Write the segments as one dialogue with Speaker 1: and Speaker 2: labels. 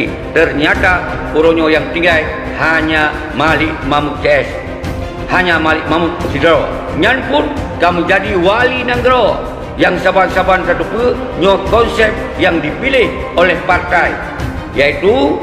Speaker 1: lagi. Ternyata uronyo yang tinggal hanya Malik Mahmud CS, hanya Malik Mahmud Sidro. Nyan pun kamu jadi wali Nanggro yang saban-saban satu nyo konsep yang dipilih oleh partai, yaitu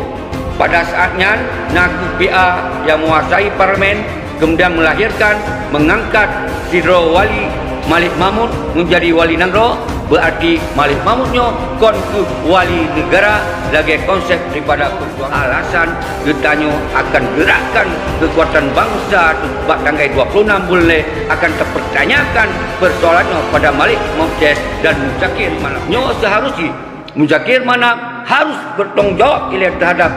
Speaker 1: pada saatnya Naku PA yang menguasai parlemen kemudian melahirkan mengangkat Sidro Wali Malik Mahmud menjadi wali Nanggro, berarti Malik Mahmudnya kon ke wali negara lagi konsep daripada perjuangan. Alasan kita akan gerakkan kekuatan bangsa bak tanggal 26 bulan akan terpertanyakan persoalannya pada Malik Mahmud dan Muzakir Manap. Nyo seharusnya Muzakir Manap harus bertanggung jawab terhadap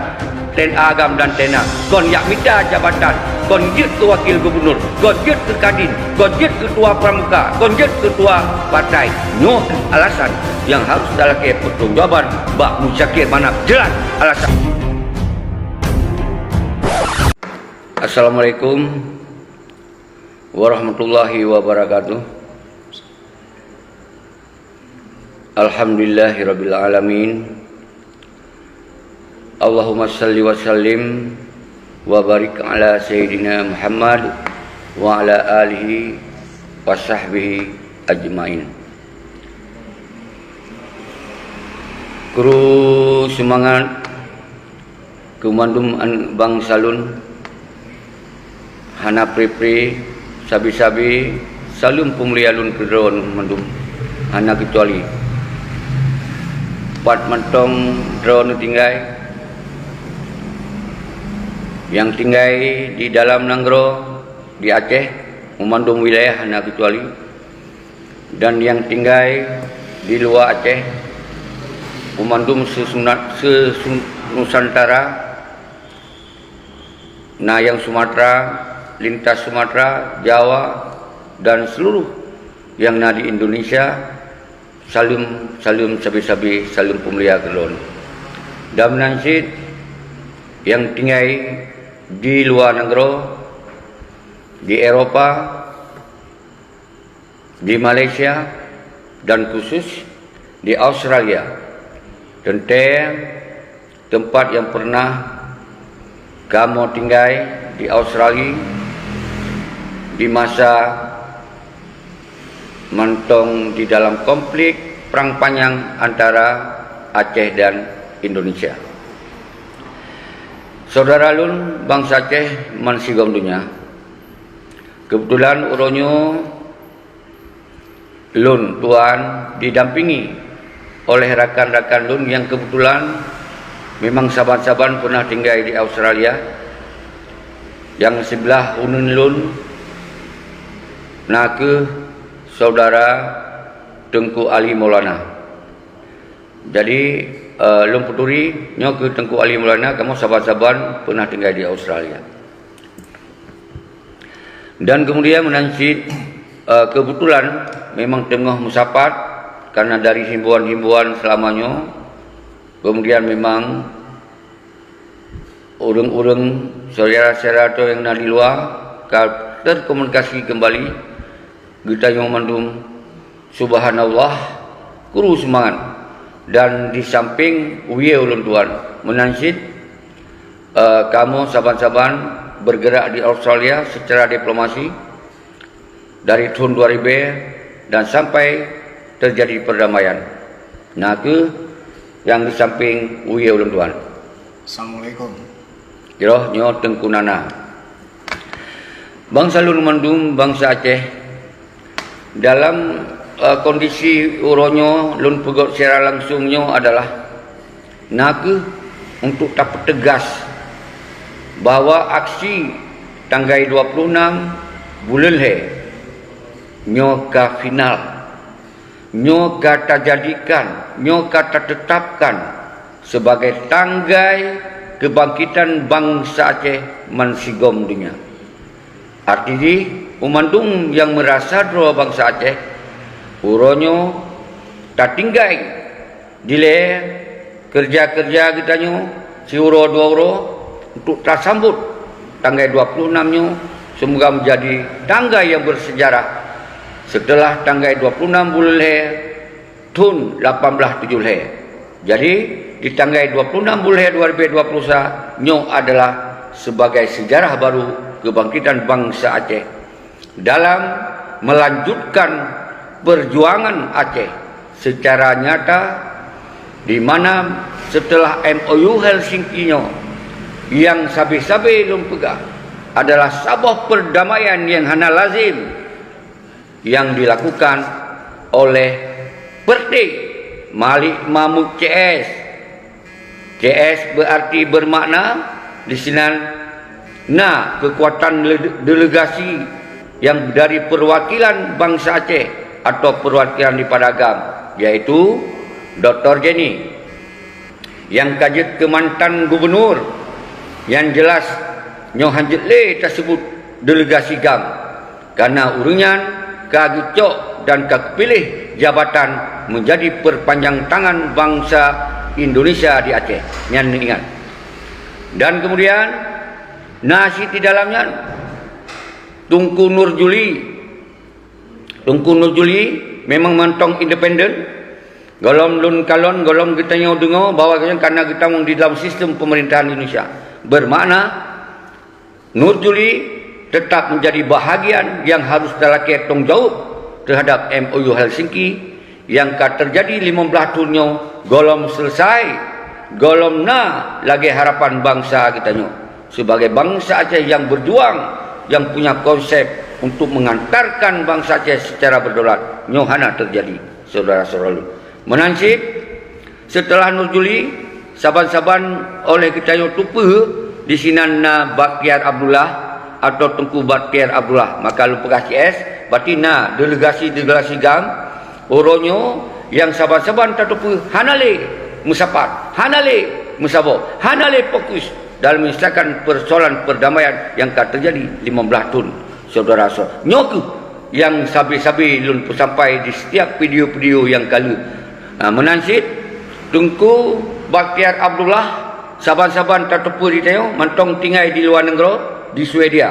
Speaker 1: TNA Agam dan TNA. Kon yak minta jabatan, kon jut ke wakil gubernur, kon jut ke kadin, kon jut ketua pramuka, kon jut ketua partai. No alasan yang harus dalam pertanggungjawaban Mbak Muzakir Manap. Jelas alasan. Assalamualaikum warahmatullahi wabarakatuh. Alhamdulillahirabbil alamin. Allahumma salli wa sallim wa barik ala Sayyidina Muhammad wa ala alihi wa sahbihi ajmain. Kru semangat kumandum bang salun hana pripri sabi-sabi salum pemlialun kedron mandum hana kecuali pat mentong drone tinggai yang tinggal di dalam Nanggro di Aceh memandung wilayah hanya kecuali, dan yang tinggal di luar Aceh memandung Nusantara, nah yang Sumatera, lintas Sumatera, Jawa dan seluruh yang ada di Indonesia. Salam sabi-sabi, salam pemulia kelon. Dan menansit yang tinggal di luar Nanggro, di Eropa, di Malaysia, dan khusus di Australia. Tentang tempat yang pernah kamu tinggal di Australia di masa mentong di dalam konflik perang panjang antara Aceh dan Indonesia. Saudara lun bangsa Aceh mansigom dunia. Kebetulan uronyo lun tuan didampingi oleh rakan-rakan lun yang kebetulan memang saban-saban pernah tinggal di Australia. Yang sebelah unun lun nake saudara Tengku Ali Maulana. Jadi Lung Puturi nyo ke Tengku Ali Maulana, kamu saban-saban pernah tinggal di Australia. Dan kemudian menansit kebetulan memang tengah musafat karena dari himbauan-himbauan selamanya. Kemudian memang urang-urang saudara-saudara yang ada di luar terkomunikasi kembali. Kita yang mandum subhanallah kuru semangat. Dan di samping uye ulun tuan menansit kamu saban-saban bergerak di Australia secara diplomasi dari tahun 2000 dan sampai terjadi perdamaian. Nah ke yang di samping uye ulun tuan.
Speaker 2: Assalamualaikum.
Speaker 1: Kiroh nyo Tengku Nana. Bangsa lun mandum bangsa Aceh dalam kondisi uronyo lun pegot secara langsungnya adalah naga untuk dapat tegas bahwa aksi tanggal 26 bulan nyo ka final, nyo kata jadikan, nyo kata tetapkan sebagai tanggal kebangkitan bangsa Aceh mansigom dunia. Artinya umandung yang merasa dua bangsa Aceh uronyo tak tinggal dile kerja-kerja kita nyo si uro dua uro untuk tak sambut tanggal 26 nyo semoga menjadi tanggal yang bersejarah setelah tanggal 26 bulan tahun 1870. Jadi di tanggal 26 Bulan 2021 nyo adalah sebagai sejarah baru kebangkitan bangsa Aceh dalam melanjutkan perjuangan Aceh secara nyata, di mana setelah MOU Helsinki nyo yang sabi-sabi lum pegah adalah sabah perdamaian yang hana lazim yang dilakukan oleh Pertik Malik Mahmud CS. CS berarti bermakna di sini kekuatan delegasi yang dari perwakilan bangsa Aceh atau perwakilan di Padagam, yaitu Dr. Jenny yang kajet ke mantan gubernur, yang jelas nyo hanjet le tersebut delegasi GAM karena urunyan kagicok dan kepilih jabatan menjadi perpanjang tangan bangsa Indonesia di Aceh. Yang ingat. Dan kemudian nasi di dalamnya Tunku Nurjuli memang mantong independen. Golong lun kalon golong kita nyaw dengar bahwa karena kita di dalam sistem pemerintahan Indonesia, bermakna Nurjuli tetap menjadi bahagian yang harus terlakukan tanggung jawab terhadap MOU Helsinki yang terjadi 15 tahunnya golong selesai, golong lagi harapan bangsa kita nyo sebagai bangsa Aceh yang berjuang, yang punya konsep untuk mengantarkan bangsa Aceh secara berdaulat. Nyohana terjadi, saudara-saudara. Menansib setelah Nurjuli saban-saban oleh kita nyo tupu di sinana Baktiar Abdullah atau Tengku Baktiar Abdullah, maka lupa CS berarti delegasi GAM oronyo yang saban-saban tatupu hanale musapat, hanale musabo, hanale fokus dalam menyelesaikan persoalan perdamaian yang akan terjadi 15 tahun, saudara-saudara. Nyoku yang sabi-sabi lun sampai di setiap video-video yang kalu menansib Tengku Baktiar Abdullah saban-saban tatupu di tayo mantong tinggal di luar negara di Swedia.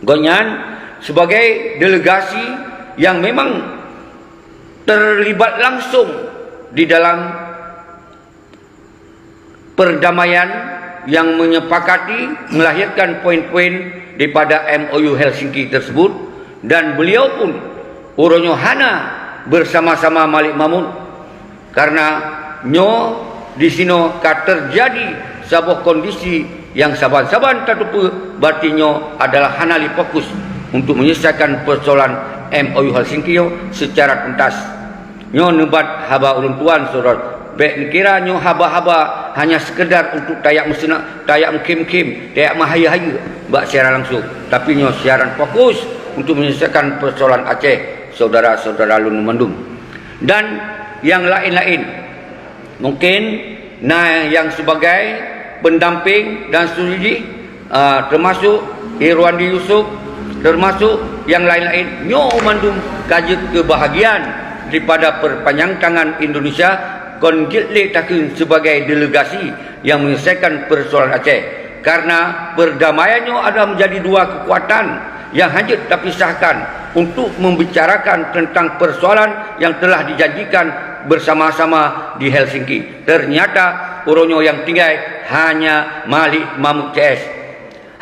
Speaker 1: Gonyan sebagai delegasi yang memang terlibat langsung di dalam perdamaian yang menyepakati melahirkan poin-poin daripada MOU Helsinki tersebut, dan beliau pun uronyo hana bersama-sama Malik Mahmud karena nyo di sino terjadi sebuah kondisi yang saban-saban tatupu berarti nyo adalah hanali fokus untuk menyelesaikan persoalan MOU Helsinki secara tuntas. Nyo nebat haba ulun tuan saudara. Baik kira nyo haba-haba hanya sekedar untuk tayak mesena, tayak mkim-kim, tayak mahaya-haya bak secara langsung, tapi nyo siaran fokus untuk menyelesaikan persoalan Aceh, saudara-saudara lun mandum. Dan yang lain-lain mungkin yang sebagai pendamping dan studi termasuk Irwandi Yusuf, termasuk yang lain-lain, nyo mandum kajet kebahagiaan daripada perpanjang tangan Indonesia konjitli takun sebagai delegasi yang menyelesaikan persoalan Aceh, karena perdamaiannya adalah menjadi dua kekuatan yang hanya terpisahkan untuk membicarakan tentang persoalan yang telah dijanjikan bersama-sama di Helsinki. Ternyata uronyo yang tinggal hanya Malik Mahmud CS,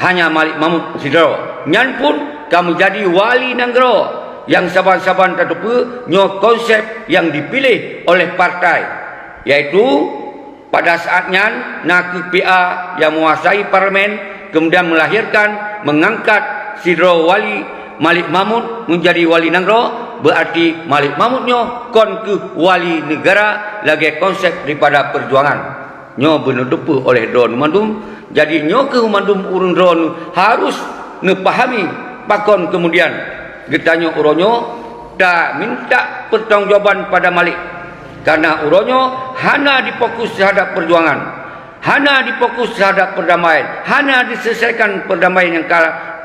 Speaker 1: hanya Malik Mahmud Sidro. Nyan pun kamu jadi wali negara yang saban-saban tatupu nyo konsep yang dipilih oleh partai, yaitu pada saatnya nak PA yang menguasai parlemen kemudian melahirkan mengangkat Sidro Wali Malik Mahmud menjadi wali negara, berarti Malik Mahmud nyo kon ke wali negara lagi konsep daripada perjuangan nyo benutupu oleh Don Mandum. Jadi nyo ke Mandum urun Don harus nepahami pakon kemudian getanya uronyo tak minta pertanggungjawaban pada Malik, karena uronyo hana difokus terhadap perjuangan, hana difokus terhadap perdamaian, hana diselesaikan perdamaian yang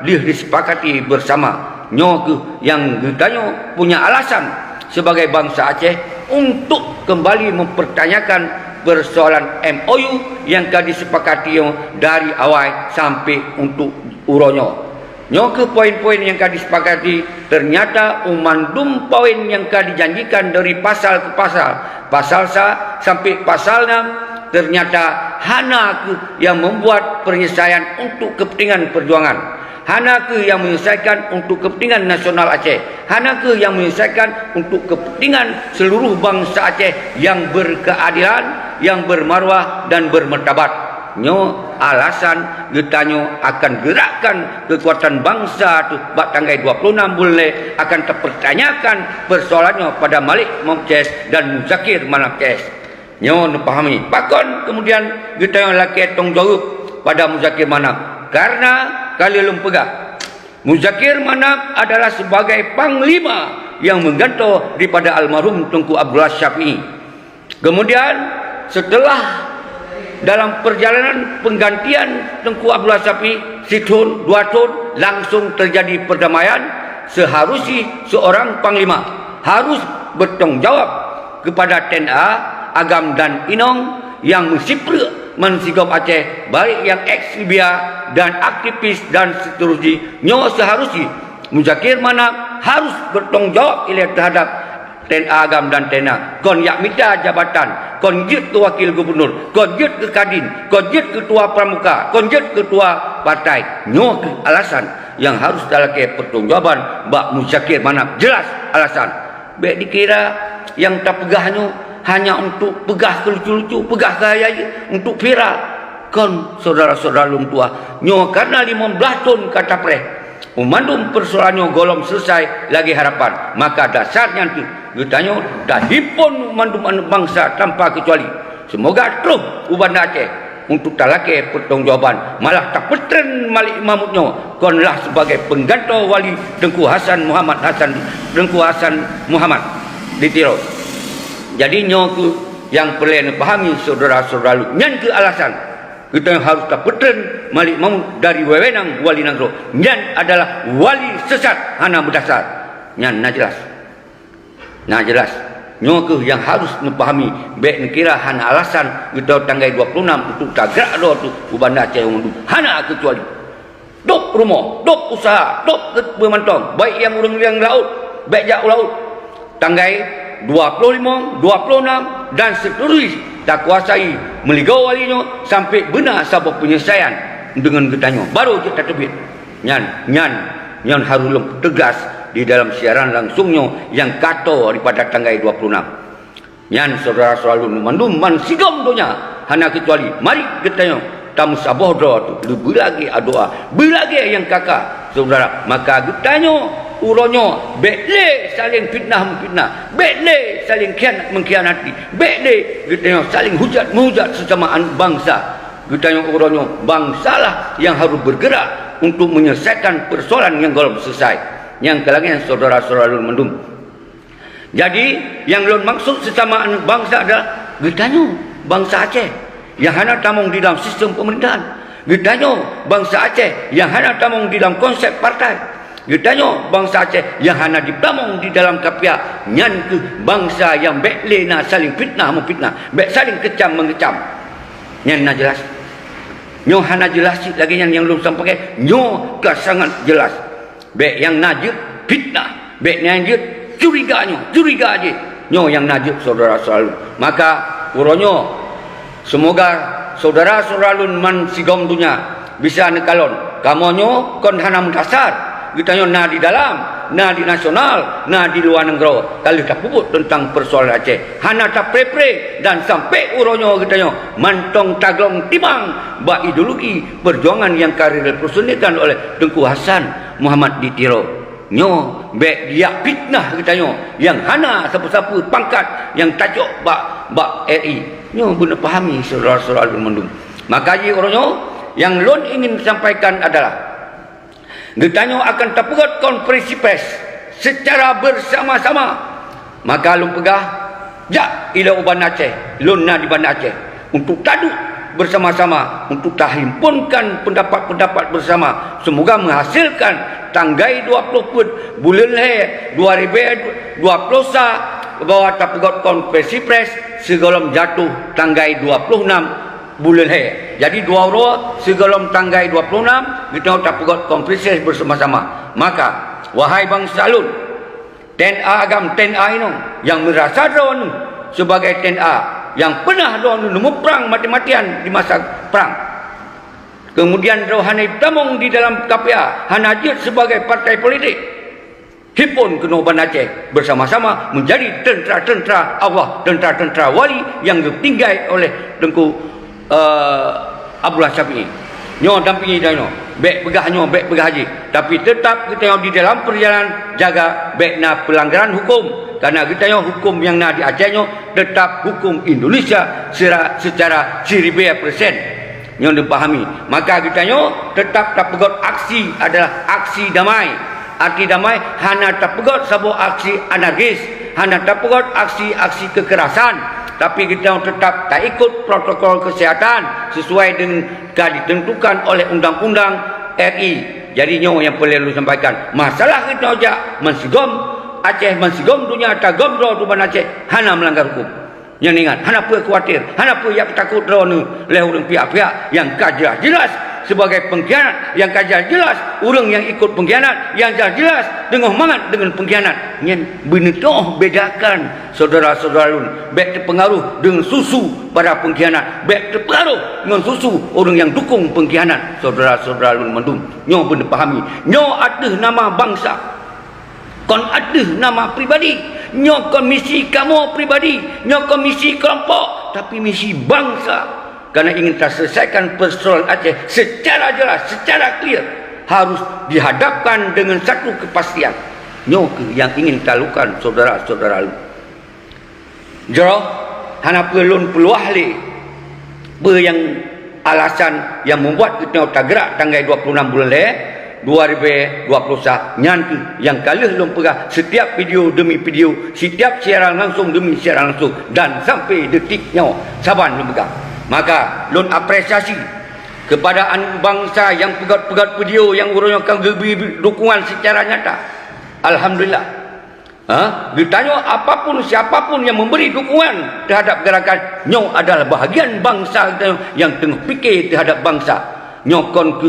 Speaker 1: disepakati bersama. Nyo yang getanya punya alasan sebagai bangsa Aceh untuk kembali mempertanyakan persoalan MOU yang disepakati dari awal sampai untuk uronyo. Nyo ke poin-poin yang kadi sepakati, ternyata umandum poin yang kadi janjikan dari pasal ke pasal, pasal sa sampai pasal 6, ternyata hana ke yang membuat penyelesaian untuk kepentingan perjuangan, hana ke yang menyelesaikan untuk kepentingan nasional Aceh, hana ke yang menyelesaikan untuk kepentingan seluruh bangsa Aceh yang berkeadilan, yang bermarwah dan bermartabat. Nyo alasan getanyo akan gerakkan kekuatan bangsa tu bak tanggal 26 boleh akan terpertanyakan persoalannya pada Malik Mahmud Kes dan Muzakir Manap Kes. Nyo pahami. Pakon kemudian getanyo laki tong jawab pada Muzakir Manap, karena kali lum pegah Muzakir Manap adalah sebagai panglima yang menggantung daripada almarhum Tunku Abdullah Syafi'i. Kemudian setelah dalam perjalanan penggantian Tunku Abdullah Syafi'i, setahun, 2 tahun, langsung terjadi perdamaian. Seharusnya seorang panglima harus bertanggung jawab kepada TNA, Agam dan Inong yang mensipre mensigap Aceh, baik yang ex-Libya dan aktivis dan seterusnya. Nyo seharusnya Muzakir Manap harus bertanggung jawab terhadap TNA Agam dan TNA. Kon yak minta jabatan, kon jut ke wakil gubernur, kon jut ke kadin, kon jut ketua pramuka, kon jut ketua partai. Nyo alasan yang harus dalam pertanggungjawaban Mbak Muzakir Manap. Jelas alasan. Baik dikira yang tak pegahnya hanya untuk pegah kelucu-lucu, pegah gaya untuk viral. Kon saudara-saudara lung tua, nyo karena 15 tahun kata preh umandum persoalannya golong selesai lagi harapan, maka dasarnya itu getanyo dah himpun umandum bangsa tanpa kecuali. Semoga terus uban Aceh untuk talake pertanggungjawaban, malah tak petren Malik Mahmudnya konlah sebagai penggantung wali Tengku Hasan Muhammad di Tiro. Jadi nyoku yang perlu pahami saudara-saudara lu, nyan ke alasan kita harus tak petren Malik Mahmud dari wewenang wali Nagro. Nyan adalah wali sesat hana berdasar. Nyan na jelas. Nah jelas. Nyoke yang harus memahami baik nekira hana alasan kita tanggal 26 untuk tak gerak do tu ubanda Aceh undu. Hana kecuali dok rumah, dok usaha, dok bermantong, baik yang urang liang laut, baik jak laut. Tanggal 25, 26 dan seterusnya tak kuasai meligau walinya sampai benar sabab penyelesaian dengan getanyo baru kita terbit. Nyan harus tegas di dalam siaran langsungnya yang kata daripada tanggal 26. Nyan saudara-saudara mandum man sigam donya hana kecuali mari getanyo tamu sabodo tu lebih lagi doa belagi yang kakak saudara, maka getanyo uronyo bekle saling fitnah bekle saling mengkhianati, bekle getanyo saling menghujat sesama bangsa. Getanyo uronyo bangsalah yang harus bergerak untuk menyelesaikan persoalan yang belum selesai. Yang kelangnya saudara-saudara mendum. Jadi yang lon maksud sesama bangsa adalah getanyo bangsa Aceh yang hana tamung di dalam sistem pemerintahan. Getanyo bangsa Aceh yang hana tamung di dalam konsep partai. Getanyo bangsa Aceh yang hana ditamung di dalam kapia. Nyan ke bangsa yang bekle na saling fitnah memfitnah, bek saling kecam mengecam. Nyan na jelas. Nyo hana jelas lagi yang belum sampai. Nyo ke sangat jelas. Bek yang najib fitnah, bek najib curiga aja. Nyo yang najib saudara-saudara. Maka uronyo semoga saudara-saudara man sigom dunia bisa nekalon. Kamonyo kon hana mendasar. Getanyo na di dalam, na di nasional, na di luar negara. Kali tak puput tentang persoalan Aceh. Hana tak pre dan sampai uronyo getanyo mantong taglong timang ba ideologi perjuangan yang karir dipersonilkan oleh Tengku Hasan Muhammad di Tiro. Nyo bek dia fitnah getanyo yang hana siapa-siapa pangkat yang tajuk bak RI. Nyo benar pahami saudara-saudara mendum. Maka ji uronyo yang lon ingin sampaikan adalah getanyo akan terpegat konferensi pers secara bersama-sama. Maka lun pegah jak ila uban Aceh, lun na di Bandar Aceh untuk taduk bersama-sama untuk tahimpunkan pendapat-pendapat bersama. Semoga menghasilkan tanggal 20 bulan 2020 bahwa terpegat konferensi pers segolong jatuh tanggal 26 bulan Hai. Jadi 2 sebelum tanggal 26 kita tak pegot konferensi bersama-sama. Maka wahai bangsa Alun, TNA agam TNA ini yang merasa drone sebagai TNA yang pernah drone nemu perang mati-matian di masa perang. Kemudian rohani tamong di dalam KPA hanajit sebagai partai politik. Hipun Kenoban Aceh bersama-sama menjadi tentera-tentera Allah, tentera-tentera wali yang ditinggai oleh Tengku Abdullah Syafi'i. Nyo dampingi dah nyo, bek pegah nyo, bek pegah haji. Tapi tetap kita di dalam perjalanan jaga bek na pelanggaran hukum. Karena kita nyo hukum yang na di Aceh nyo tetap hukum Indonesia secara 1000%. Nyo dipahami. Maka kita nyo tetap tak pegot aksi adalah aksi damai. Arti damai hanya tak pegot sebuah aksi anarkis, hanya tak pegot aksi-aksi kekerasan. Tapi kita tetap tak ikut protokol kesihatan sesuai dengan yang ditentukan oleh undang-undang RI. Jadi nyo yang perlu sampaikan. Masalah kita aja mensigom Aceh, mensigom dunia tagom do Tuban Aceh hanya melanggar hukum. Yang ingat, hana apa khawatir, hana apa yang takut drone oleh orang pihak-pihak yang jelas sebagai pengkhianat, yang jelas orang yang ikut pengkhianat, yang jelas dengan mangat dengan pengkhianat. Yang benar bedakan saudara-saudara Alun, baik terpengaruh dengan susu para pengkhianat, baik terpengaruh dengan susu orang yang dukung pengkhianat. Saudara-saudara Alun Mandum, nyo benar pahami, nyo ada nama bangsa, kon ada nama pribadi. Nyo kon misi kamu pribadi, nyo kon misi kelompok, tapi misi bangsa. Karena ingin terselesaikan persoalan Aceh secara jelas, secara clear, harus dihadapkan dengan satu kepastian. Nyo yang ingin talukan saudara-saudara lu. Jero hana perlu ahli yang alasan yang membuat kita tak gerak tanggal 26 bulan 2020 nyantu yang kalah belum pegah setiap video demi video, setiap siaran langsung demi siaran langsung, dan sampai detiknya saban belum pegah. Maka lun apresiasi kepada bangsa yang pegat-pegat video yang urusnya beri dukungan secara nyata. Alhamdulillah. Ditanya apapun siapapun yang memberi dukungan terhadap gerakan nyo adalah bahagian bangsa yang tengah fikir terhadap bangsa. Nyokon ke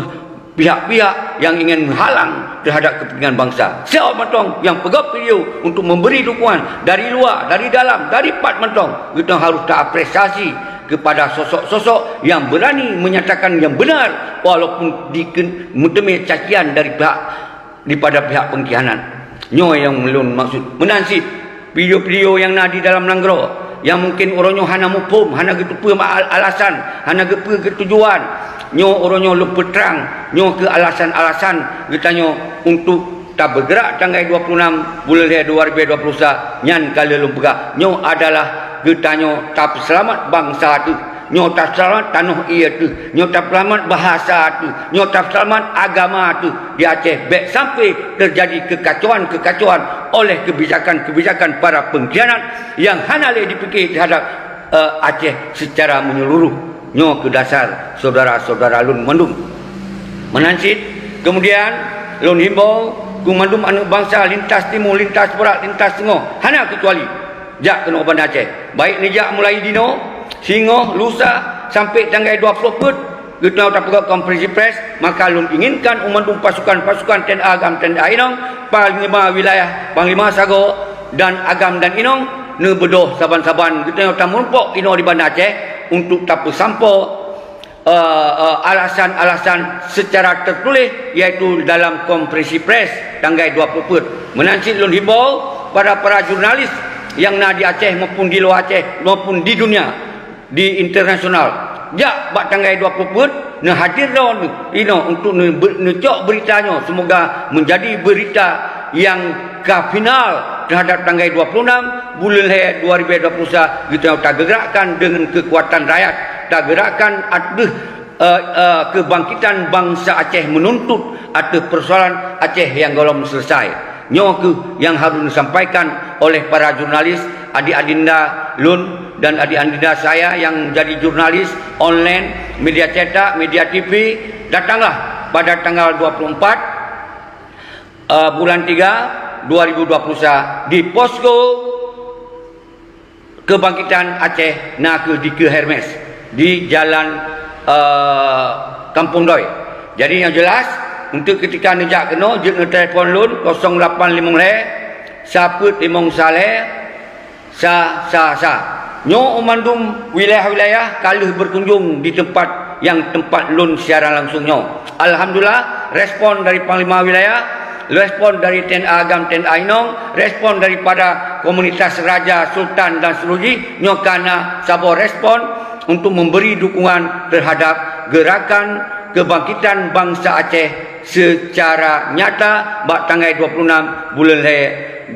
Speaker 1: pihak-pihak yang ingin menghalang terhadap kepentingan bangsa. Siapa mentong yang pegang video untuk memberi dukungan dari luar, dari dalam, dari part mentong, kita harus terapresiasi kepada sosok-sosok yang berani menyatakan yang benar walaupun ditemui cacian daripada pihak pengkhianat. Nyo yang melun maksud menansib video-video yang ada di dalam Langgro yang mungkin orangnya hana mupum, hana ketupu alasan, hana ketujuan. Nyo orangnya lupa terang, nyo ke alasan-alasan kitanya untuk tak bergerak tanggal 26 bulan 2020 nyan kala lumpega. Nyo adalah kitanya tak selamat bangsa tu, nyo tak selamat tanah ia tu, nyo tak selamat bahasa tu, nyo tak selamat agama tu di Aceh. Baik sampai terjadi kekacauan-kekacauan oleh kebijakan-kebijakan para pengkhianat yang hanya dipikir terhadap Aceh secara menyeluruh. Nyo ke dasar saudara-saudara Alun Mandum menansit. Kemudian Lun himbau ku Mandum anak bangsa lintas timur, lintas barat, lintas tengah, hana kecuali jak kena Bandar Aceh. Baik ni jak mulai dino sehingga lusa sampai tanggal 20 put kita tak pegang konferensi pers. Maka Lun inginkan Mandum pasukan-pasukan TNA Agam TNA Inong, Panglima Wilayah Panglima Sago dan Agam dan Inong ne bedoh saban-saban kita tak merumpok ino di Bandar Aceh untuk tak bersampo alasan-alasan secara tertulis, iaitu dalam konferensi pers tanggal 20 put. Menansit Lun himbau pada para jurnalis yang ada di Aceh maupun di luar Aceh maupun di dunia, di internasional, jak bak tanggal 20 put ne hadir daun ino untuk necok beritanya, semoga menjadi berita yang ke final terhadap tanggal 26 bulan 2020. Kita tak gerakkan dengan kekuatan rakyat, tak gerakkan ada kebangkitan bangsa Aceh menuntut ada persoalan Aceh yang belum selesai. Nyo yang harus disampaikan oleh para jurnalis, adik-adinda Lun dan adik-adinda saya yang jadi jurnalis online, media cetak, media TV. Datanglah pada tanggal 24 bulan 3 2021 di posko kebangkitan Aceh na ke Hermes. di jalan Kampung Doi. Jadi yang jelas untuk ketika nejak kena je telefon lun 0855 saput limong saleh sa nyo umandum wilayah-wilayah kalau berkunjung di tempat lun siaran langsungnya. Alhamdulillah respon dari Panglima Wilayah, respon dari TNI Agam, TNI Inong, respon daripada komunitas Raja, Sultan dan seluruh nyokana sabo respon untuk memberi dukungan terhadap gerakan kebangkitan bangsa Aceh secara nyata bak tanggal 26 bulan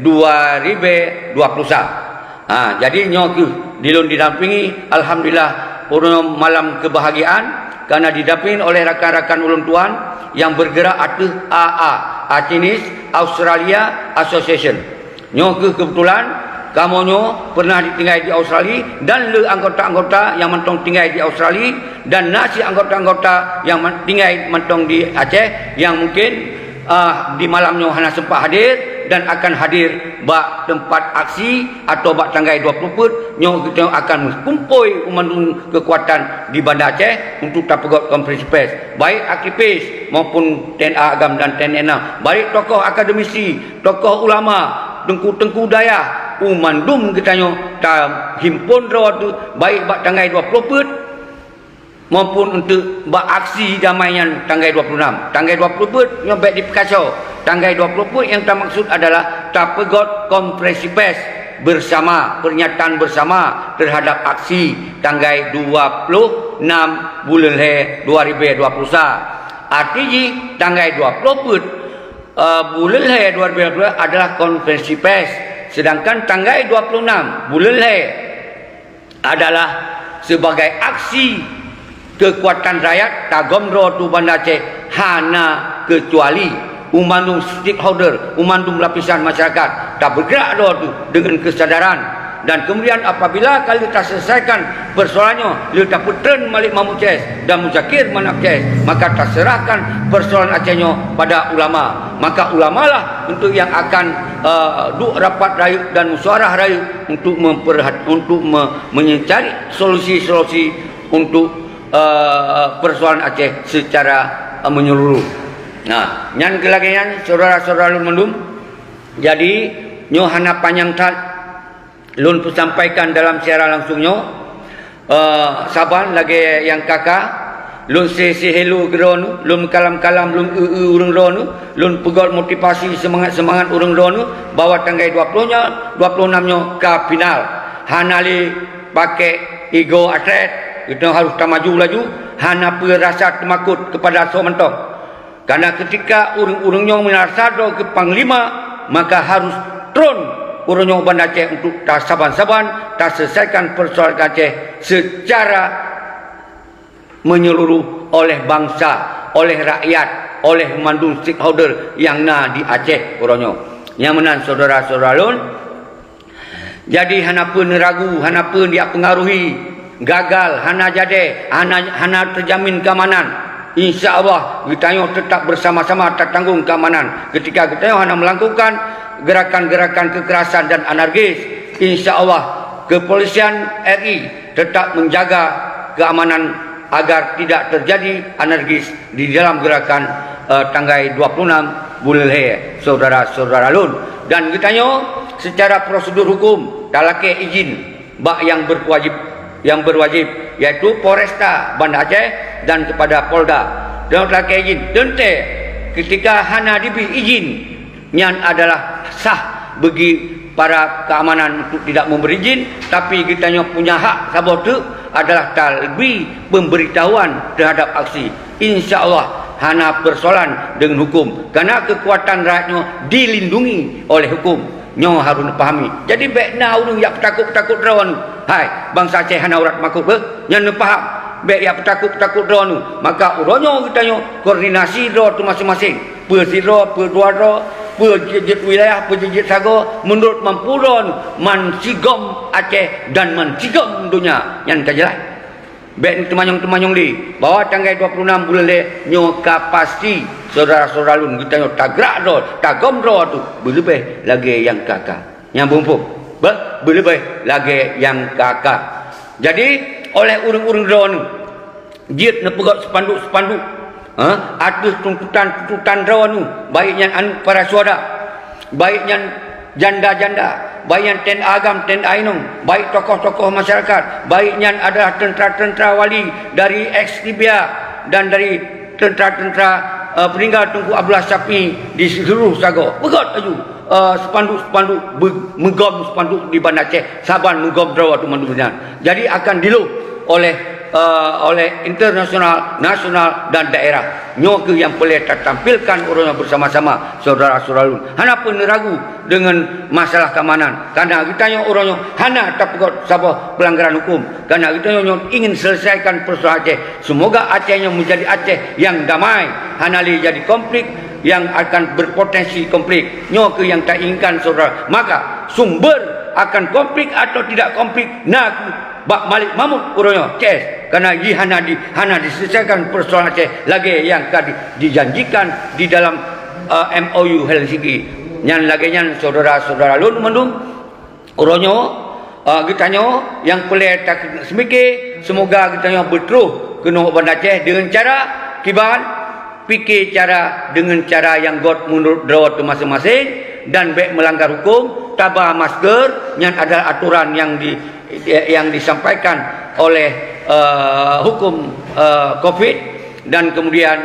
Speaker 1: 2021. Jadi nyoku dilun didampingi, alhamdulillah urang malam kebahagiaan karena didampingi oleh rakan-rakan ulun tuan yang bergerak atas AA Achinis Australia Association. Nyoku kebetulan kamonyo pernah ditinggal di Australia dan le anggota-anggota yang mentong tinggal di Australia dan nasi anggota-anggota yang tinggal mentong di Aceh yang mungkin di malamnya hanya sempat hadir dan akan hadir bak tempat aksi atau bak tanggal 20 kita akan kumpul umandung kekuatan di Bandar Aceh untuk tapegot konferensi pers, baik aktivis maupun TNI Agam dan TNI Enam, baik tokoh akademisi, tokoh ulama, tengku-tengku daya umandum kitanya ta himpun ro tu baik bak tanggal 20 maupun untuk buat aksi damaian tanggal 26. Tanggal 20 nyobek di Picasso. Tanggal 20 yang termaksud adalah tapegot konferensi pers bersama, pernyataan bersama terhadap aksi tanggal 26 bulan 2021. Artinya tanggal 20 bulan 2022 adalah konferensi pers, sedangkan tanggal 26 bulan adalah sebagai aksi kekuatan rakyat tagomro tu Bandar Aceh hana kecuali umandum stakeholder, umandum lapisan masyarakat tak bergerak tu dengan kesadaran. Dan kemudian apabila kali tak selesaikan persoalannya, dia tak putren Malik Mahmud Ches dan Muzakir Manak Ches, maka tak serahkan persoalan Acehnya pada ulama. Maka ulamalah untuk yang akan duk rapat rakyat dan musyawarah rakyat untuk mencari solusi-solusi untuk persoalan Aceh secara menyeluruh. Nah, nyan kelagian saudara-saudara lun mendum. Jadi nyo hana panjang tat lun sampaikan dalam siaran langsungnya. Saban lagi yang kakak lun say hello gron, lun kalam-kalam lun urang ron, lun pegot motivasi semangat urang ron bahwa tanggal 20-nya 26-nya ke final. Hanali pakai ego atlet kita harus tak maju laju, hana rasa temakut kepada sementara. Karena ketika urang-urangnya merasa ke Panglima, maka harus turun urangnya Bandar Aceh untuk tak saban-saban, tak selesaikan persoalan Aceh secara menyeluruh oleh bangsa, oleh rakyat, oleh mandung stakeholder yang di Aceh urangnya. Yang menang saudara-saudara lun. Jadi hana pun ragu, hana pun dia pengaruhi gagal, hana jadi, hana terjamin keamanan. InsyaAllah kita tetap bersama-sama tertanggung keamanan. Ketika kita hana melakukan gerakan-gerakan kekerasan dan anarkis, InsyaAllah kepolisian RI tetap menjaga keamanan agar tidak terjadi anarkis di dalam gerakan tanggal 26 bulan saudara-saudara lun. Dan kita secara prosedur hukum talake izin bak yang berwajib yaitu Polresta Bandar Aceh dan kepada Polda. Dan talake izin tente ketika hana diberi izin yang adalah sah bagi para keamanan untuk tidak memberi izin, tapi kita punya hak sabotu adalah talbi pemberitahuan terhadap aksi. InsyaAllah hana persoalan dengan hukum karena kekuatan rakyatnya dilindungi oleh hukum. Nyo harus pahami. Jadi baiknya orang yang takut rawan. Hai, bangsa Aceh hana urat makuk yang faham. Baik yang takut rawan. Maka uronyo kita koordinasi ro tu masing-masing. Persiro, perduaro, perjejit wilayah, perjejit sago menurut mampuron mansigom Aceh dan mansigom dunia yang terjelas. Baik temanyong-temanyong li bahwa tanggal 26 bulan nyo kapasti saudara-saudara lun kita tak gerak ro, tak gomro tu berlebih lagi yang kakak. Yang bumpuk. Berlebih lagi yang kakak. Jadi oleh orang-orang draw ni. Dia nak pegat spanduk-spanduk. Ada tuntutan draw ni. Baiknya para suara, baiknya janda-janda, baiknya ten agam, ten ainung, baik tokoh-tokoh masyarakat, baiknya adalah tentera-tentera wali dari ex-Libya dan dari tentera-tentera peninggal Tunku Abdullah Syafi di seluruh Sagor. Pegat aju spanduk-spanduk, menggom spanduk di Bandar Aceh, Saban menggom draw tu mandunya. Jadi akan diluh oleh internasional, nasional dan daerah. Nyoke yang boleh tampilkan orangnya bersama-sama saudara-saudara lun. Hana pun ragu dengan masalah keamanan. Karena kita yang orangnya hana tak pegot sabah pelanggaran hukum. Karena kita yang ingin selesaikan persoalan Aceh. Semoga Acehnya menjadi Aceh yang damai. Hana li jadi konflik yang akan berpotensi konflik. Nyoke yang tak inginkan saudara. Maka sumber akan konflik atau tidak konflik nak Bak Malik Mahmud urangnya CS karena hana diselesaikan persoalan Aceh lagi yang dijanjikan di dalam MOU Helsinki. Yang lagi yang saudara-saudara lun mendung urangnya kitanya yang pelai tak semikir semoga kitanya berteruh kena Bandar Aceh dengan cara kiban fikir cara dengan cara yang God menurut drawat masing-masing dan baik melanggar hukum tabah masker yang ada aturan yang disampaikan oleh hukum COVID dan kemudian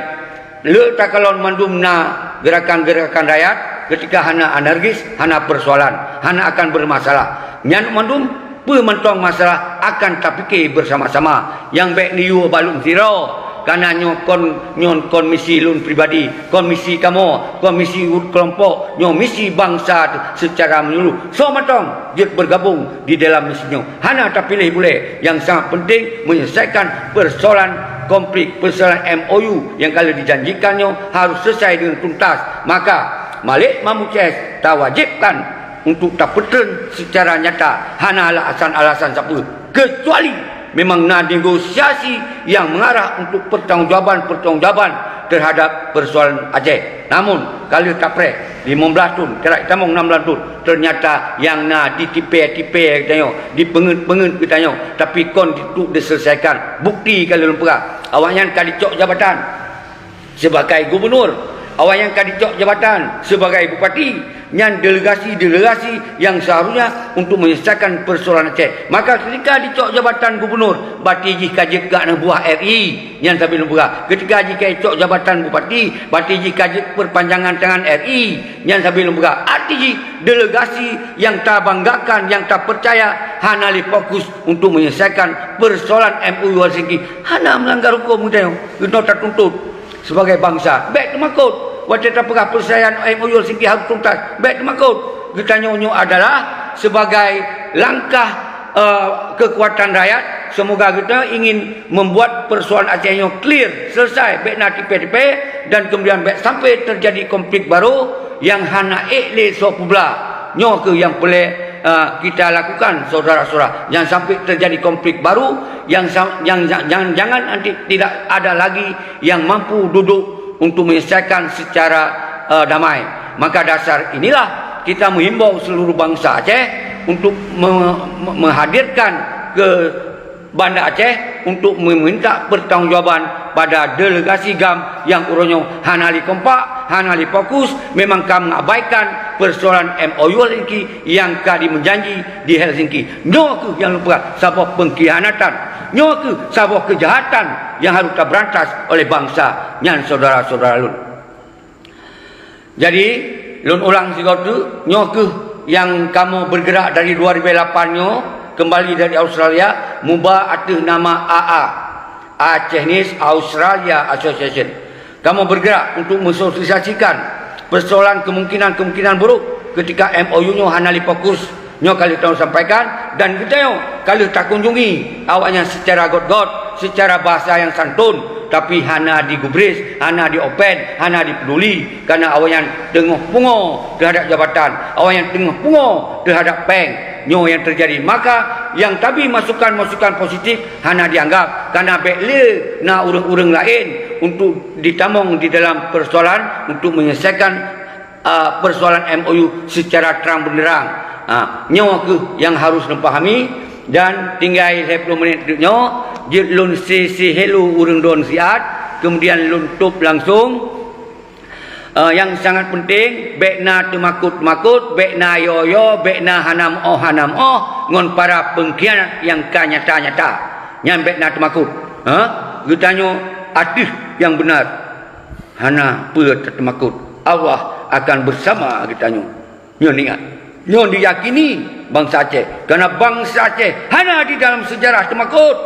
Speaker 1: letak kalon mandumna gerakan-gerakan rakyat ketika hana anarkis, hana persoalan, hana akan bermasalah. Nyan mandum pementong masalah akan terfikir bersama-sama. Yang baik niu balum siro karena nyon komisi lun pribadi, komisi kamu, komisi kelompok, nyon misi bangsa secara menyeluruh. So matang dia bergabung di dalam misinya. Hana tak pilih boleh. Yang sangat penting menyelesaikan persoalan konflik, persoalan MOU yang kalau dijanjikannya harus selesai dengan tuntas. Maka Malik Mahmud CS tak wajibkan untuk tak petern secara nyata. Hana alasan-alasan siapa. Kecuali memang nak negosiasi yang mengarah untuk pertanggungjawaban terhadap persoalan Aceh. Namun kalau tak pre 15 tahun, kerak tamong 16 tahun, ternyata yang nak ditipe-tipe katanya, dipengen-pengen katanya, tapi kon itu diselesaikan. Bukti kalau lumpur. Awak yang kadicok jabatan sebagai gubernur, awak yang kadicok jabatan sebagai bupati, yang delegasi-delegasi yang seharusnya untuk menyelesaikan persoalan Aceh. Maka ketika dicok jabatan gubernur, bati ji kajik gak buah RI yang sambil lembuga. Ketika jika dicok jabatan bupati, bati ji kajik perpanjangan tangan RI yang sambil lembuga. Arti ji delegasi yang tak banggakan, yang tak percaya, hana li fokus untuk menyelesaikan persoalan MOU Helsinki. Hana melanggar hukum kita tak tuntut sebagai bangsa. Baik temakut. Wajah tak percayaan MOU Helsinki harus tuntas. Baik temakut. Kita nyonya adalah sebagai langkah kekuatan rakyat. Semoga kita ingin membuat persoalan Aceh yang clear, selesai. Baik nak tipe-tipe dan kemudian baik sampai terjadi konflik baru yang hana le so pula. Nyoke yang boleh kita lakukan saudara-saudara. Jangan sampai terjadi konflik baru yang jangan nanti tidak ada lagi yang mampu duduk untuk menyelesaikan secara damai. Maka dasar inilah kita menghimbau seluruh bangsa Aceh untuk menghadirkan ke Bandar Aceh untuk meminta pertanggungjawaban pada delegasi GAM yang urunyo hanali kompak, hanali fokus, memang kami mengabaikan persoalan MOU Helsinki yang kadi menjanji di Helsinki. Nyoke yang lupa sabab pengkhianatan, nyoke sabab kejahatan yang harus terberantas oleh bangsa yang saudara-saudara lun. Jadi lun ulang sigotu nyoke yang kamu bergerak dari 2008 nyo kembali dari Australia mubah atas nama AA, Acehnis Australia Association. Kamu bergerak untuk mensosialisasikan persoalan kemungkinan buruk ketika MOU-nya hanali fokus nyo kali tahu sampaikan dan kita yo kali tak kunjungi awaknya secara god-god, secara bahasa yang santun, tapi hana digubris, hana diopen, hana dipeduli karena awak yang tengah pungo terhadap jabatan, awak yang tengah pungo terhadap peng nyo yang terjadi. Maka yang tadi masukan-masukan positif hana dianggap karena bekle na urang-urang lain untuk ditamong di dalam persoalan untuk menyelesaikan persoalan MOU secara terang benderang. Nyawa ke yang harus dipahami dan tinggal 10 minit nyo jit lun si hello urang don siat, kemudian lun tup langsung. Yang sangat penting bekna temakut bekna yoyo bekna hanam oh ngon para pengkhianat yang nyata nyan bekna temakut getanyo artis yang benar hana pe temakut Allah akan bersama getanyo nyon ingat nyon diyakini bangsa Aceh, karena bangsa Aceh hana di dalam sejarah temakut,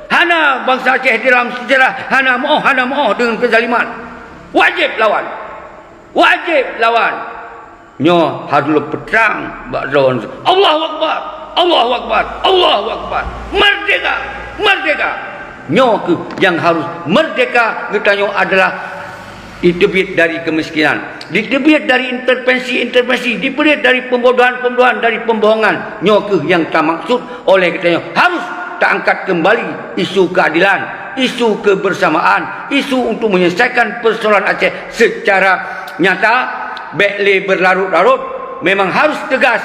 Speaker 1: hana bangsa Aceh di dalam sejarah hanam oh dengan kezaliman. Wajib lawan. Nyo harus perang bakron. Allahu Akbar. Allahu Akbar. Allahu Akbar. Merdeka. Nyo yang harus merdeka getanyo adalah ditebit dari kemiskinan, ditebit dari intervensi, ditebit dari pembodohan, dari pembohongan. Nyo yang tak maksud oleh getanyo harus tak angkat kembali isu keadilan, isu kebersamaan, isu untuk menyelesaikan persoalan Aceh secara nyata, bekle berlarut-larut. Memang harus tegas,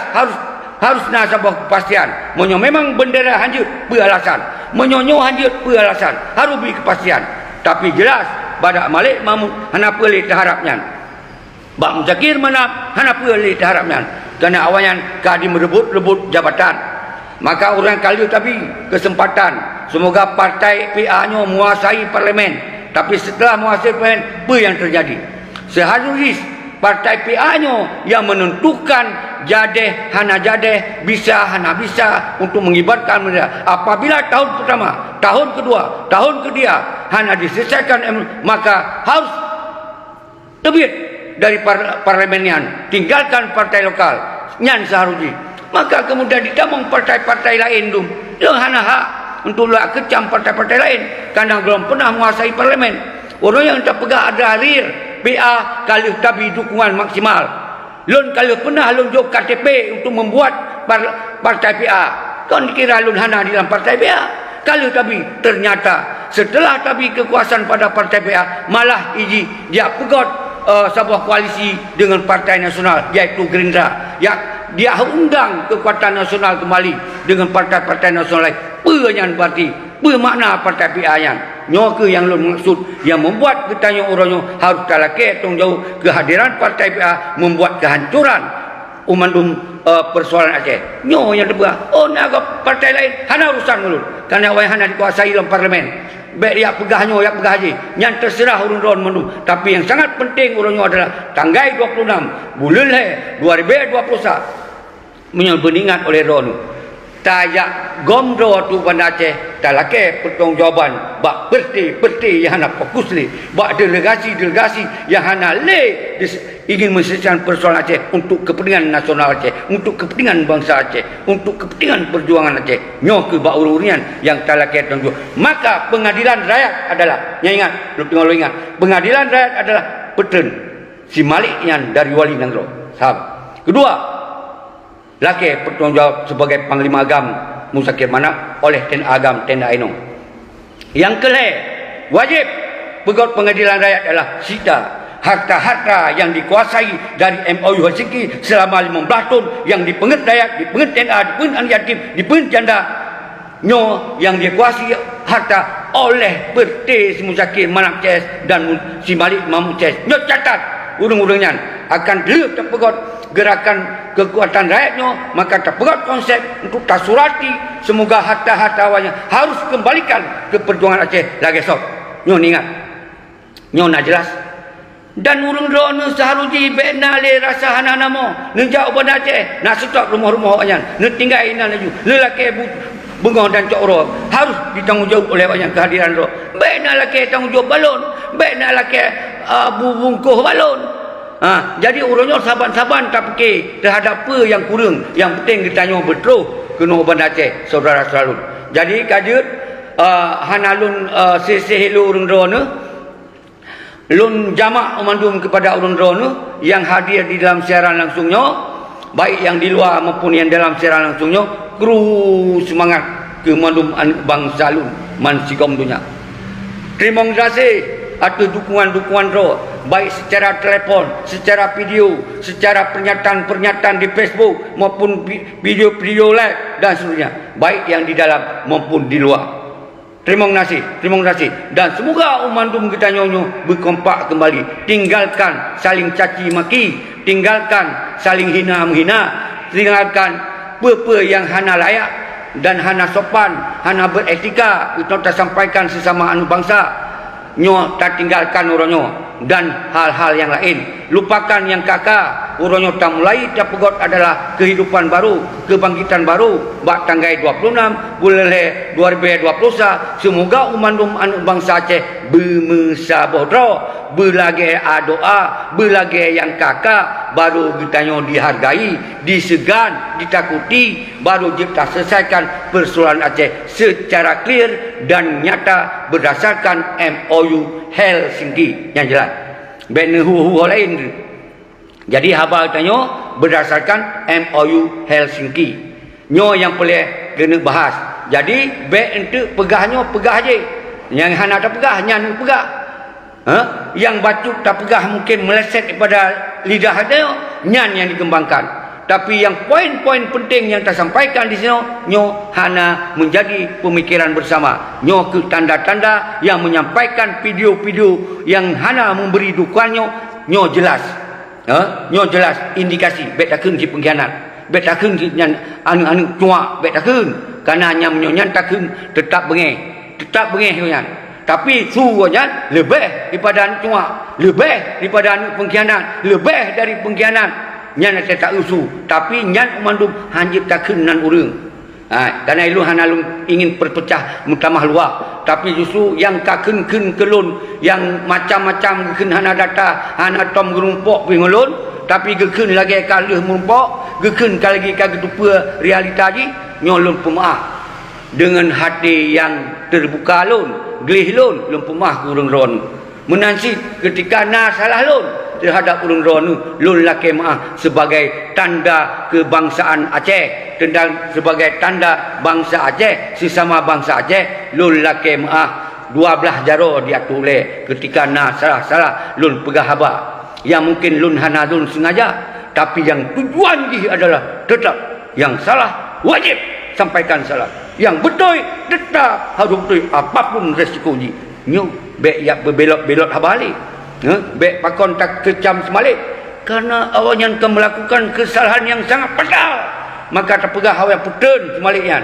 Speaker 1: harus nak sebuah kepastian. Menyo memang bendera hanjut beralasan, menyonyo hanjut beralasan, harus beri kepastian. Tapi jelas badak Malik Mahmud hana pelih terharapnya, Bak Muzakir mana hana pelih terharapnya, kerana awalnya kadi merebut jabatan. Maka orang kali tapi kesempatan, semoga partai PA-nya menguasai parlimen. Tapi setelah menguasai parlimen, apa yang terjadi? Seharusnya partai PA-nya yang menentukan jadeh hana jadeh, bisa hana bisa untuk mengibarkan bendera. Apabila tahun pertama, tahun kedua, tahun ketiga hana diselesaikan, maka harus terbit dari parlemenian, tinggalkan partai lokal nyan seharusnya. Maka kemudian ditambung partai-partai lain dum yang hana hak untuk lah kecam partai-partai lain karena belum pernah menguasai parlemen. Orang yang tak pegang ada harir PA kalau tabi dukungan maksimal. Lun kalau pernah lun jok KTP untuk membuat partai PA. Kan dikira lun hana di dalam partai PA. Kalau tabi ternyata setelah tabi kekuasaan pada partai PA malah dia pegot sebuah koalisi dengan partai nasional iaitu Gerindra. Dia undang kekuatan nasional kembali dengan partai-partai nasional lain. Penyan parti, bermakna partai PA yang nyoke yang lun maksud yang membuat ketanya orangnya harus talake tong jauh kehadiran partai PA membuat kehancuran umandum persoalan Aceh. Nyo yang terbuka. Oh nak partai lain hana urusan mulun karena awak hana dikuasai dalam parlimen. Baik dia pegahnya, dia pegah je. Yang terserah urun-urun mendu. Tapi yang sangat penting urunnya adalah tanggal 26 bulan 2021 menyeberingat oleh Ronu. Tayak gomdo tu Banda Aceh talake pertanggungjawaban bak perti yang hana fokus ni, bak delegasi yang hana le ingin menyelesaikan persoalan Aceh untuk kepentingan nasional Aceh, untuk kepentingan bangsa Aceh, untuk kepentingan perjuangan Aceh. Nyo ke bak urunian yang talake tanggung. Maka pengadilan rakyat adalah, yang ingat, lu ingat, pengadilan rakyat adalah petern si Malik yang dari Wali Nanggro. Sahab. Kedua, laki bertanggungjawab sebagai Panglima Agam Muzakir Manap oleh Tenda Agam Tenda Ainung. Yang kelih, wajib pegot pengadilan rakyat adalah sita harta-harta yang dikuasai dari MOU Helsinki selama 15 tahun yang dipenget rakyat, dipenget Tenda, dipenget anak yatim, dipenget janda. Nyo yang dikuasai harta oleh Perti si Muzakir Manap CS dan si Malik Mahmud CS. Nyo catat urung-urungnya akan dia terpegot gerakan kekuatan rakyatnya, maka terpegot konsep untuk tasurati semoga harta-harta awalnya harus kembalikan ke perjuangan Aceh lagi esok. Nyo ingat, nyo nak jelas. Dan urung drone seharusnya bekna le rasa hana namo nejak Banda Aceh nak setok rumah-rumah awaknya ne tinggal ina laju lelaki bengong dan cokro harus ditanggungjawab oleh awaknya kehadiran ro. Bekna lelaki tanggungjawab balon, bekna lelaki bungkuh balon. Jadi urangnya saban-saban tak fikir terhadap apa yang kurang. Yang penting kita tanya betul kena Banda Aceh saudara selalu. Jadi kajut hanalun sehelo urang drone lun jamak umandum kepada urang drone yang hadir di dalam siaran langsungnya, baik yang di luar maupun yang dalam siaran langsungnya, kru semangat ke mandum bangsa lun man sigom dunia. Terima kasih atas dukungan-dukungan ro baik secara telefon, secara video, secara pernyataan-pernyataan di Facebook maupun video-video live dan seterusnya, baik yang di dalam maupun di luar. Terima kasih. Dan semoga umandum kita nyonyo berkompak kembali. Tinggalkan saling caci maki, tinggalkan saling hina menghina, tinggalkan apa yang hana layak dan hana sopan, hana beretika. Itu kita sampaikan sesama anu bangsa. Nyo tak tinggalkan orangnya dan hal-hal yang lain. Lupakan yang kakak. Orangnya tak mulai tak pegot adalah kehidupan baru, kebangkitan baru. Bak tanggai 26 bulan 2020. Semoga umandum anak bangsa Aceh bermusyawarah, berlagi doa, berlagi yang kakak, baru kita dihargai, disegan, ditakuti, baru kita selesaikan persoalan Aceh secara clear dan nyata berdasarkan MOU Helsinki yang jelas. Benehu lain. Jadi haba tanya berdasarkan MOU Helsinki. Nyo yang boleh kena bahas. Jadi baik untuk pegahnya pegah je. Yang hana tak pegah, nyan pegah. Yang bacuk tak pegah mungkin meleset daripada lidah dia, nyan yang dikembangkan. Tapi yang poin-poin penting yang tersampaikan di sini, nyo hana menjadi pemikiran bersama. Nyo ke tanda-tanda yang menyampaikan video-video yang hana memberi dukungannya, nyo jelas. Nyo jelas indikasi bet takun ki pengkhianat. Bet takun ki anu cuak bet takun. Karena nyam nyo takun tetap bengeh. Tetap bengeh nyan. Tapi suanya lebih daripada anu cuak, lebih daripada anu pengkhianat, lebih dari pengkhianat. Nyan saya tak usu, tapi nyan umandum hanjib takun nan urang. Karena ilu hana ingin perpecah mutamah luar, tapi justru yang kakun-kun kelun, yang macam-macam gekun hana data, hana tom gerumpok pengulun, tapi gekun lagi kalih merumpok, gekun lagi kagetupa realita ji, nyolun pemaaf dengan hati yang terbuka lun, gelih lun, lun pemaaf urang ron. Menansi ketika na salah lun terhadap urang ron lun laki maaf sebagai tanda kebangsaan Aceh, dan sebagai tanda bangsa Aceh, sesama bangsa Aceh, lun laki maaf 12 jaro dia tulis ketika na salah lun pegah haba. Yang mungkin lun hana lun sengaja, tapi yang tujuan dia adalah tetap yang salah wajib sampaikan salah, yang betul tetap harus betul apapun resikonya. Nyo bek ya berbelot-belot habali. Bek pakon tak kecam semalik karena awaknya akan melakukan kesalahan yang sangat fatal, maka terpegah awak putun semaliknya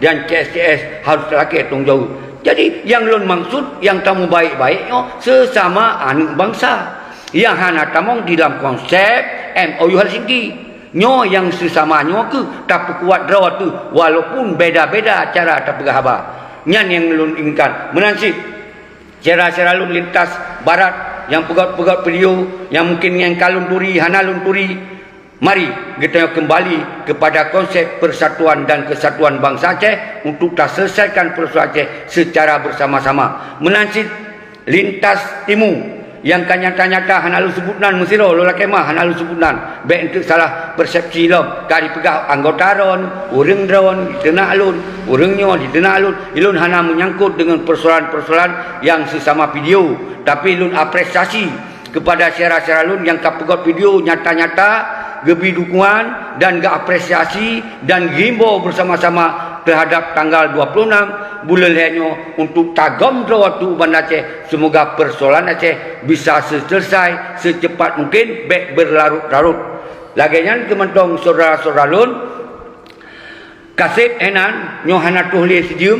Speaker 1: dan CSCS harus laki tong jauh. Jadi yang lun maksud yang tamu baik-baiknya sesama anak bangsa yang hana tamong di dalam konsep MOU Helsinki. Nyo yang sesamanya ke tak kuat draw tu walaupun beda-beda cara terpegah haba. Nyan yang lun inginkan menansi cara-cara lun lintas barat yang pegot-pegot video yang mungkin yang kalun turi hana lun turi. Mari kita kembali kepada konsep persatuan dan kesatuan bangsa Aceh untuk kita selesaikan persoalan Aceh secara bersama-sama. Menansi lintas timur yang kan nyata-nyata hana lu sebutan mesiro lola kemah hana lu sebutan baik untuk salah persepsi lo kali pegah anggota ron urang dron ditenak alun urangnya ditenak alun ilun hana menyangkut dengan persoalan-persoalan yang sesama video, tapi lun apresiasi kepada syarah-syarah lun yang kapegot video nyata-nyata gebi dukungan dan apresiasi dan gimbau bersama-sama terhadap tanggal 26 bulan Henyo untuk tagam waktu Bandar Aceh. Semoga persoalan Aceh bisa selesai secepat mungkin, baik berlarut-larut. Laginya kementong saudara-saudara lun kasih enan nyo hana tuhli sejum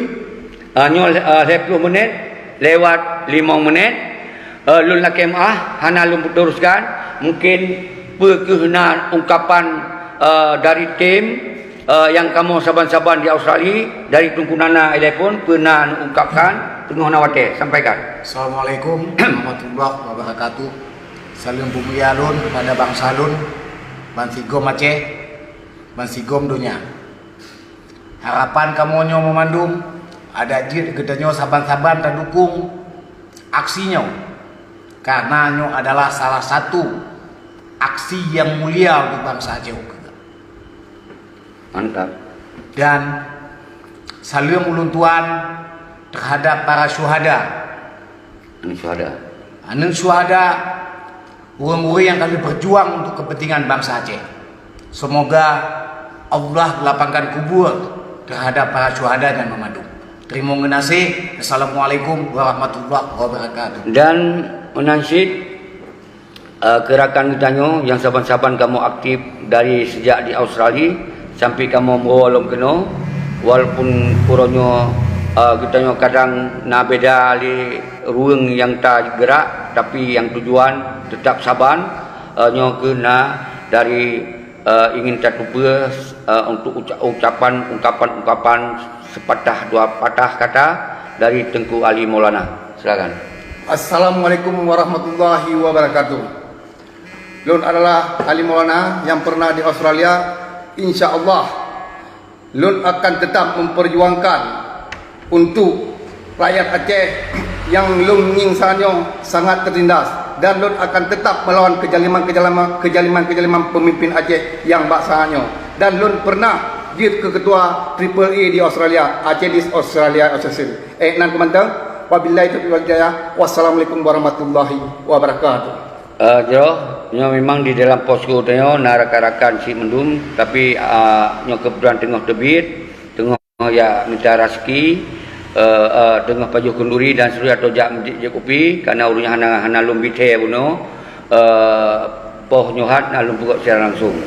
Speaker 1: nyo 10 menit lewat 5 menit lun laki maah hana lun teruskan mungkin perkenan ungkapan dari tim yang kamu saban-saban di Australia dari Tunku Nana Telepon pernah ungkapkan tengah nawate sampaikan.
Speaker 2: Assalamualaikum warahmatullahi wabarakatuh. Salam bumi alun kepada bangsa alun, Bansigom Aceh, Bansigom dunia. Harapan kamu nyo memandung ada jid gedenya saban-saban terdukung aksinya, karena nyo adalah salah satu aksi yang mulia untuk bangsa Aceh.
Speaker 1: Mantap.
Speaker 2: Dan salam ulun tuan terhadap para syuhada.
Speaker 1: Ini syuhada.
Speaker 2: Anak syuhada, orang-orang yang kami berjuang untuk kepentingan bangsa Aceh. Semoga Allah lapangkan kubur terhadap para syuhada dan memadu. Terima kasih. Assalamualaikum warahmatullahi wabarakatuh.
Speaker 1: Dan menansyid gerakan Gitanyo yang saban-saban kamu aktif dari sejak di Australia sampai kamu mewalong kena, walaupun kurangnya Gitanyo kadang nak beda li ruang yang tak gerak, tapi yang tujuan tetap saban nyo kena dari ingin tertuba untuk ungkapan sepatah dua patah kata dari Tengku Ali Maulana. Silakan.
Speaker 3: Assalamualaikum warahmatullahi wabarakatuh. Lun adalah Ali Maulana yang pernah di Australia. Insya Allah Lun akan tetap memperjuangkan untuk rakyat Aceh yang Lun nyingsanyo sangat tertindas, dan Lun akan tetap melawan kejaliman pemimpin Aceh yang baksanyo. Dan Lun pernah jadi ketua Triple E di Australia, Aceh di Australia Association. Nan komantang, wabillahi taufiq wal hidayah. Wassalamualaikum warahmatullahi wabarakatuh.
Speaker 1: Nyo memang di dalam posko tanya rakan-rakan si mendum, tapi nyo kebetulan tengah tebit, tengah ya minta rezeki, tengah pajuh kenduri dan suruh atau jak menjadi kopi karena urunya hana lum bite buno, poh nyohat nalum pukul secara langsung.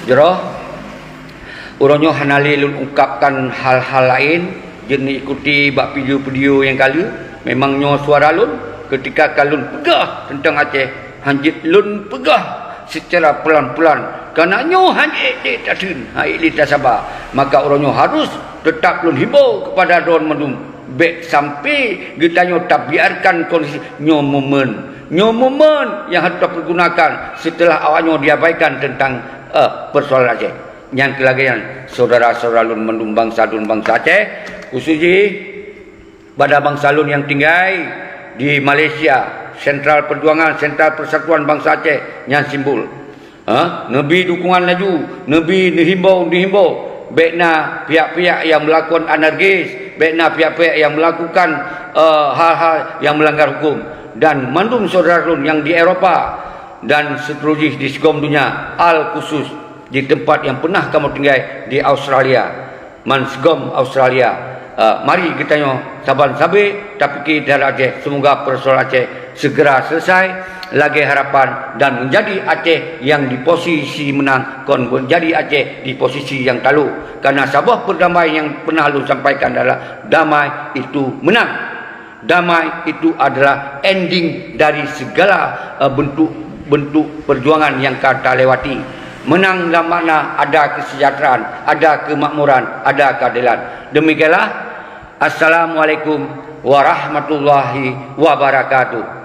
Speaker 1: Jeroh uronyo hana lelun ungkapkan hal-hal lain, jenis ikuti bak video-video yang kali, memang nyo suara lun ketika kalun pegah tentang Aceh. Hanjit lun pegah secara pelan-pelan kerana nyo hanjit dia tak tun, hanjit dia tak sabar, maka orangnya harus tetap lun himbau kepada Don Mendum baik sampai Gitanyo tak biarkan kondisi nyo momen yang harus pergunakan setelah awalnya diabaikan tentang persoalan Aceh. Yang kelagayan saudara-saudara lun Mendum bangsa Aceh, khususnya pada bangsa lun yang tinggal di Malaysia, Sentral Perjuangan, Sentral Persatuan Bangsa Aceh yang simbol. Nabi dukungan laju, Nabi dihimbau, baikna pihak-pihak yang melakukan anarkis, baikna pihak-pihak yang melakukan hal-hal yang melanggar hukum, dan mandum saudara yang di Eropah dan seterusnya di segom dunia, al khusus di tempat yang pernah kamu tinggal di Australia, Mansgom Australia. Mari kita saban sabi tapi kita Aceh, semoga persoalan Aceh segera selesai, lagi harapan dan menjadi Aceh yang di posisi menang, kon menjadi Aceh di posisi yang talu, karena sebuah perdamaian yang pernah lu sampaikan adalah damai itu menang, damai itu adalah ending dari segala bentuk perjuangan yang kita lewati. Menang dalam makna ada kesejahteraan, ada kemakmuran, ada keadilan. Demikianlah. Assalamualaikum warahmatullahi wabarakatuh.